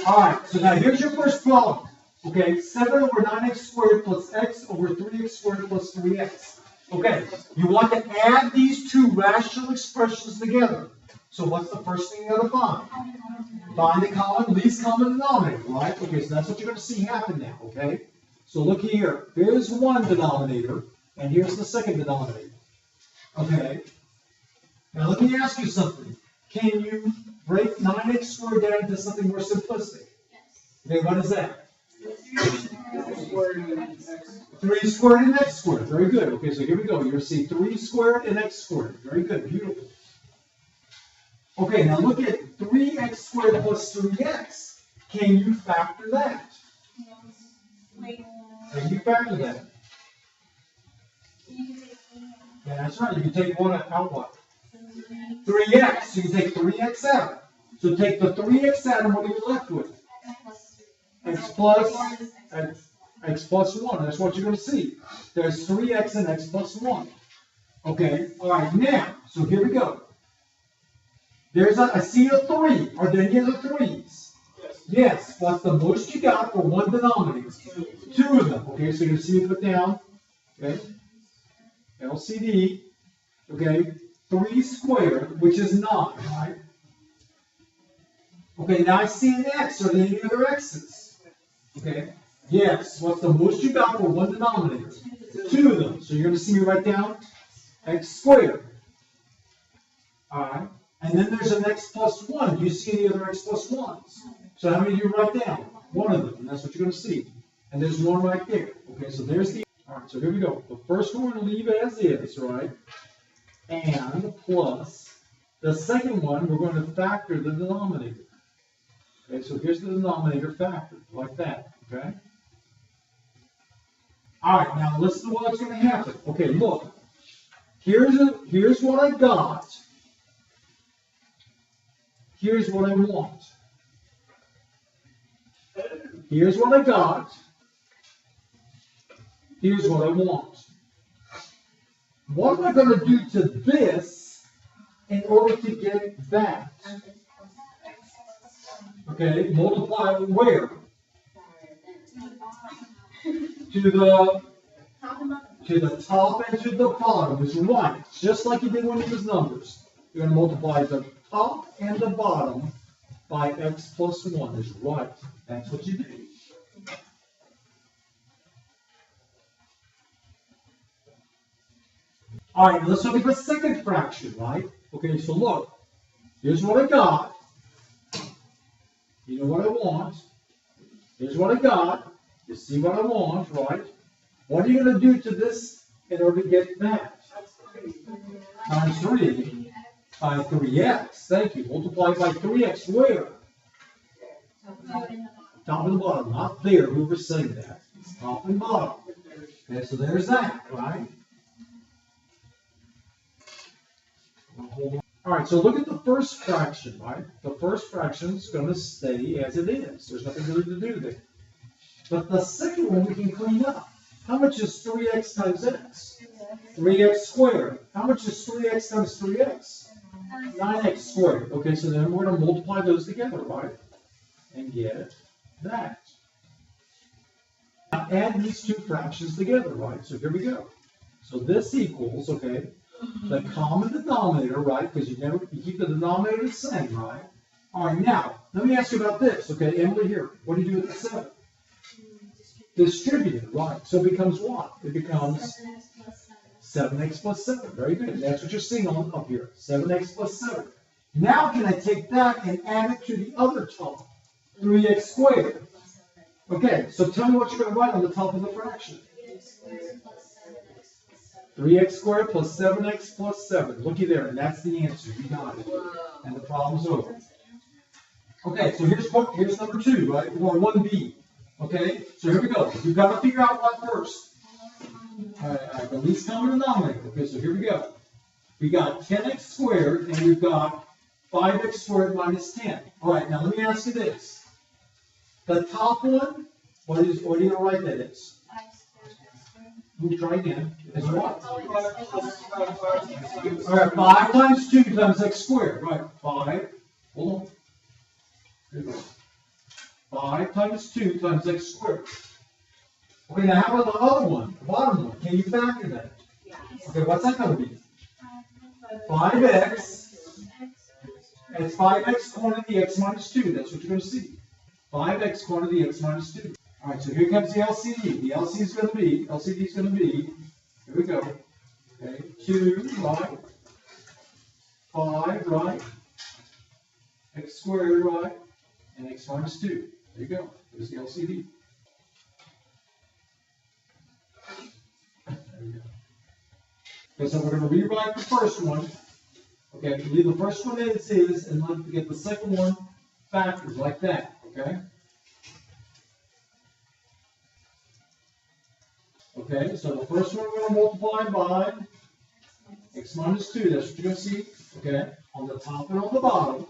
All right, so now here's your first problem. Okay, 7 over 9x squared plus x over 3x squared plus 3x. Okay, you want to add these two rational expressions together. So what's the first thing you're going to find? Find the least common denominator, right? Okay, so that's what you're going to see happen now, okay? So look here. Here's one denominator, and here's the second denominator. Okay? Now let me ask you something. Can you break 9x squared down into something more simplistic? Yes. Okay, what is that? 3 squared and x squared. Very good. Okay, so here we go. You're going to see 3 squared and x squared. Very good. Beautiful. Okay, now look at 3x squared plus 3x. Can you factor that? Can you factor that? Yeah, that's right. You can take one out what? 3x. So you can take 3x out. So take the 3x out, and what are you left with? X plus 1. That's what you're going to see. There's 3x and x plus 1. Okay, all right, now, so here we go. There's I see a 3. Are there any other 3's? Yes. What's the most you got for one denominator? 2 of them. Okay, so you're going to see me put down, okay, LCD, okay, 3 squared, which is 9, right? Okay, now I see an x. Are there any other x's? Okay, yes. What's the most you got for one denominator? 2 of them. So you're going to see me write down x squared. All right. And then there's an x plus 1. Do you see any other x plus 1s? So how many do you write down? One of them. And that's what you're going to see. And there's one right there. Okay, so there's the... All right, so here we go. The first one we're going to leave as is, right? And plus the second one, we're going to factor the denominator. Okay, so here's the denominator factored, like that. Okay? All right, now listen to what's going to happen. Okay, look. Here's what I got. Here's what I want. Here's what I got. Here's what I want. What am I going to do to this in order to get that? Okay, multiply where? To the top and to the bottom is right. Just like you did when you use numbers. You're going to multiply the top and the bottom by x plus 1 is right. That's what you do. All right, let's look at the second fraction, right? Okay, so look. Here's what I got. You know what I want. Here's what I got. You see what I want, right? What are you going to do to this in order to get that? Times 3 by 3x. Thank you. Multiply by 3x. Where? Top and bottom. Not there. Whoever's saying that. It's top and bottom. Okay, so there's that, right? All right, so look at the first fraction, right? The first fraction is going to stay as it is. There's nothing really to do there. But the second one we can clean up. How much is 3x times x? 3x squared. How much is 3x times 3x? 9x squared. Okay, so then we're going to multiply those together, right? And get that. Now add these two fractions together, right? So here we go. So this equals, okay, the common denominator, right? Because you keep the denominator the same, right? All right, now, let me ask you about this, okay? Emily, here, what do you do with the 7? Distributed, right? So it becomes what? It becomes 7x plus 7. Very good. That's what you're seeing on up here. 7x plus 7. Now can I take that and add it to the other top? 3x squared. Okay, so tell me what you're going to write on the top of the fraction. 3x squared plus 7x plus 7. Looky there, and that's the answer. You got it. And the problem's over. Okay, so here's number 2, right? Or 1b. Okay, so here we go. You've got to figure out what first. The least common denominator. Okay, so here we go. We got 10x squared, and we've got 5x squared minus 10. All right, now let me ask you this. The top one, what do you write that is? We'll try again. Is what? All right, 5 times 2 times x squared. Right, 5. Hold on. Here we go. 5 times 2 times x squared. Okay, now how about the other one, the bottom one? Can you factor that? Okay, what's that going to be? 5x, and it's 5x quantity x minus 2. That's what you're going to see. 5x quantity x minus 2. All right, so here comes the LCD. The LCD is going to be, here we go. Okay, 2, right? 5, right? X squared, right? And x minus 2. There you go. There's the LCD. There we go. Okay, so we're going to rewrite the first one. Okay, leave the first one as is, and then get the second one factored like that. Okay? Okay, so the first one we're going to multiply by x minus 2. That's what you're going to see. Okay, on the top and on the bottom.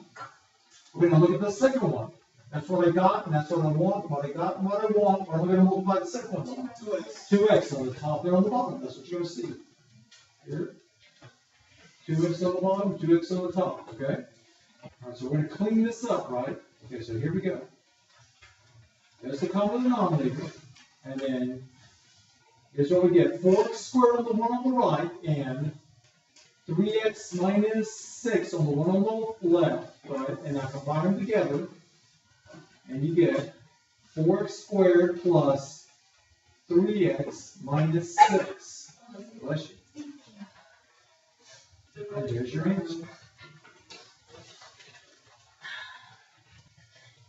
We're going to look at the second one. That's what I got, and that's what I want. What I got and what I want. What am I going to multiply the second one by? 2x. 2x on the top and on the bottom. That's what you're going to see. Here. 2x on the bottom, 2x on the top. Okay? All right, so we're going to clean this up, right? Okay, so here we go. There's the common denominator. And then here's what we get. 4x squared on the one on the right, and 3x minus 6 on the one on the left, right? And I combine them together, and you get 4x squared plus 3x minus 6. Bless you. And there's your answer.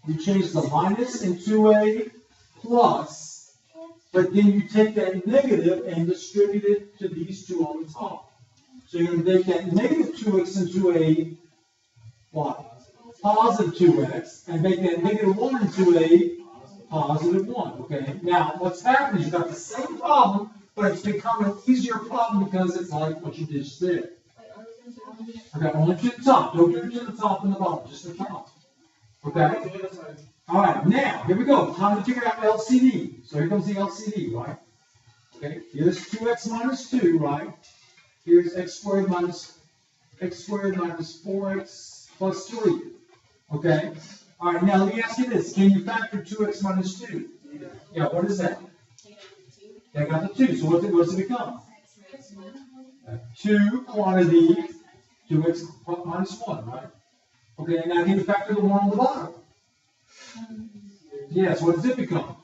You change the minus into a plus, but then you take that negative and distribute it to these two on the top. So you're going to make that negative 2x into a what? Positive 2x, and make that negative 1 into a positive 1. Okay? Now, what's happening is you've got the same problem, but it's become an easier problem because it's like what you just did. Okay, only to the top. Don't do it to the top and the bottom, just the top. Okay? All right, now, here we go. Time to figure out LCD. So here comes the LCD, right? Okay, here's 2x minus 2, right? Here's x squared minus 4x plus 3. Okay? All right, now let me ask you this. Can you factor 2x minus 2? Yeah, what is that? I got the 2. So what does it become? 2 quantity 2x minus 1, right? Okay, now can you factor the 1 on the bottom? Yes, what does it become?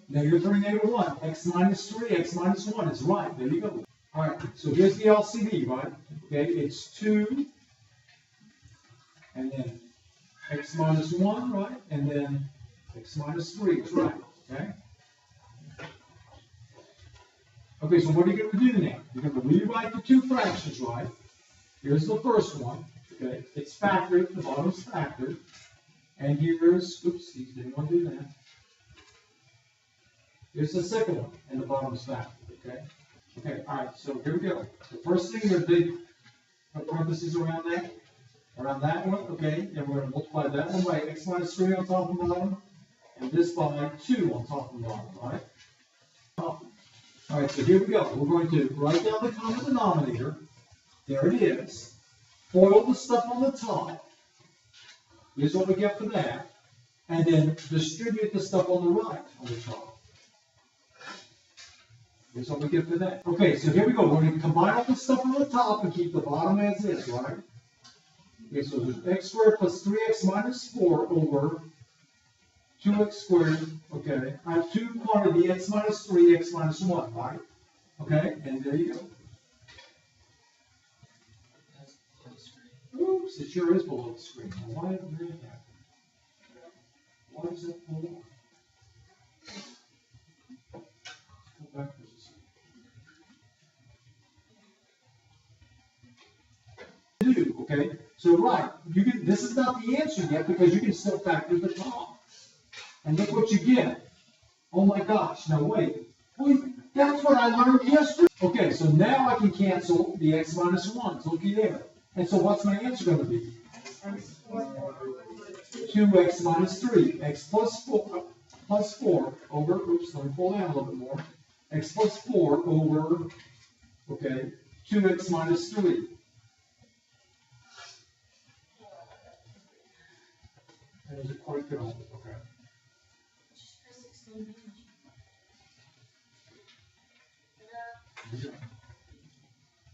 Negative 3, negative 1. X minus 3, x minus 1 is right. There you go. All right, so here's the LCD, right? Okay, it's 2, and then x minus 1, right? And then x minus 3 is right, okay? Okay, so what are you going to do now? You're going to rewrite the two fractions, right? Here's the first one, okay? It's factored, the bottom's factored. And here's, oops, didn't want to do that. Here's the second one, and the bottom's factored, okay? Okay, all right, so here we go. The first thing, there's big parentheses around that one, okay? And we're going to multiply that one by x minus 3 on top and bottom, and this by 2 on top and bottom, all right? All right, so here we go. We're going to write down the common denominator. There it is. FOIL the stuff on the top. Here's what we get for that. And then distribute the stuff on the right on the top. Here's what we get for that. Okay, so here we go. We're going to combine all the stuff on the top and keep the bottom as is, right? Okay, so there's x squared plus 3x minus 4 over 2x squared, okay. I have 2 quantity, x minus 3, x minus 1, right? Okay, and there you go. Oops, it sure is below the screen. Why did that happen? Why is that below? Go back to the screen. Okay, so right, you can. This is not the answer yet because you can still factor the top. And look what you get. Oh my gosh, now wait. That's what I learned yesterday. Okay, so now I can cancel the x minus 1. Looky there. And so what's my answer going to be? 2x minus 3. X plus 4 over, oops, let me pull down a little bit more. X plus 4 over, okay, 2x minus 3. And there's a quick go. Okay. Just press exclamation.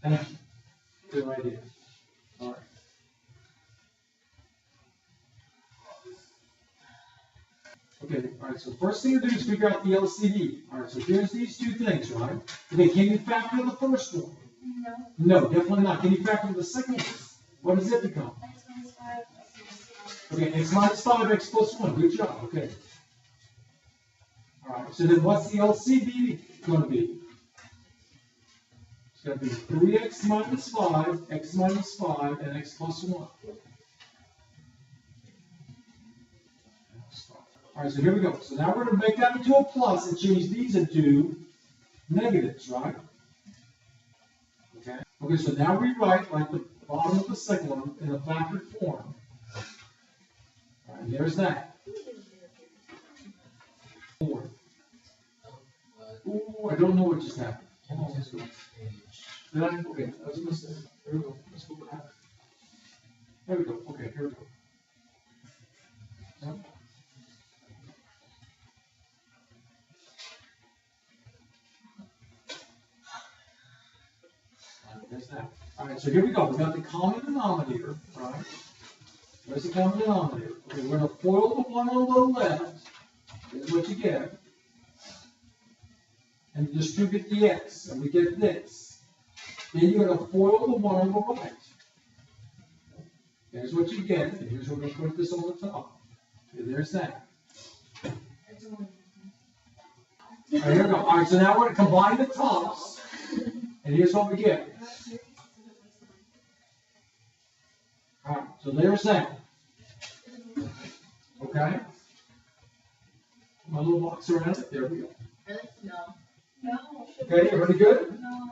Thank you. Good idea. All right. Okay, all right, so first thing to do is figure out the LCD. All right, so here's these two things, right? Okay, can you factor the first one? No. No, definitely not. Can you factor the second one? What does it become? X minus 5, X minus 5. Okay, x minus 5, x plus 1. Good job, okay. All right, so then what's the LCD going to be? It's going to be 3x minus 5, x minus 5, and x plus 1. All right, so here we go. So now we're going to make that into a plus and change these into negatives, right? Okay. Okay, so now we write like the bottom of the second one in a factored form. All right, there's that. 4. Ooh, I don't know what just happened. Hold on, let's go. Did I? Okay, I was going to say. Here we go. Let's go back. There we go. Okay, here we go. Yep. There's that. All right, so here we go. We got the common denominator, right? There's the common denominator. Okay, we're going to FOIL the one on the left. Here's what you get. And distribute the x, and we get this. Then you're going to FOIL the one on the right. Here's what you get, and here's where we're going to put this on the top. Okay, there's that. All right, here we go. All right, so now we're going to combine the tops, and here's what we get. All right, so there's that. Okay. My little box around it. There we go. Really? No. No. Okay, everybody good? No.